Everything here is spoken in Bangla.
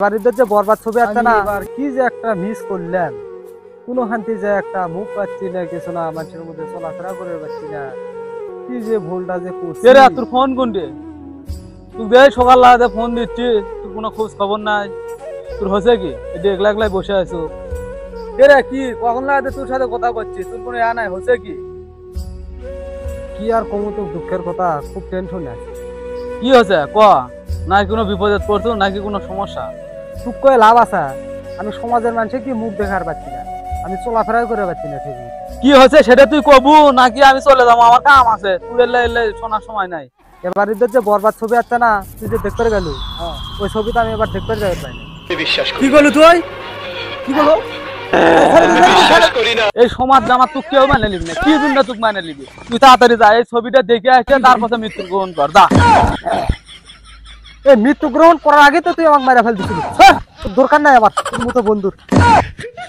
বাড়িদের যে বরবাদ ছবি আছে না, এবার কি যে একটা মিস করলেন। কোনো শান্তি যে একটা মুখ পাচ্ছি না, কিছু না, মানুষের মধ্যে চলাফেরা করে পাচ্ছি না, কি যে ভুলটা যে করছি। তোর ফোন কোনটি? তুই দেখ সকাল লাগাতে ফোন দিচ্ছি, তোর কোনো খোঁজ খবর নাই। তোর হচ্ছে কি এটা একলা একলাই বসে আছো? এরে কি কখন লাগাতে তোর সাথে কথা বলছি, তোর কোনো ইয়া নাই, হচ্ছে কি? কি আর কমু, তো দুঃখের কথা, খুব টেনশন আছে। কি হচ্ছে ক? নাকি কোনো বিপদে পড়ছো নাকি কোনো সমস্যা? চুপ করে লাভ আছে? আমি সমাজের মানুষে কি মুখ দেখার পাচ্ছি না, আমি চলাফেরা করে পাচ্ছি না ঠিক মতো। কি হচ্ছে সেটা তুই কবু নাকি আমি চলে যাবো? আমার কাম আছে, তুই এলে এলে শোনার সময় নাই। এবার ঈদের যে বরবাদ ছবি আছে না, তুই যে দেখতে গেল, ওই ছবিটা আমি এবার দেখতে যাই পাই না। কি করলি তুই? কি বলো? এই সমাজ জামা তুই কেউ মানে নিবি না, কি জন্য তুই মানে নিবি? তুই তাড়াতাড়ি যা, এই ছবিটা দেখে আসে তারপর মৃত্যু গ্রহণ কর, যা। এই মৃত্যু গ্রহণ করার আগে তো তুই আমাকে মেরে ফেল দিছিলি। দরকার নাই আমার তোর মতো বন্ধুর।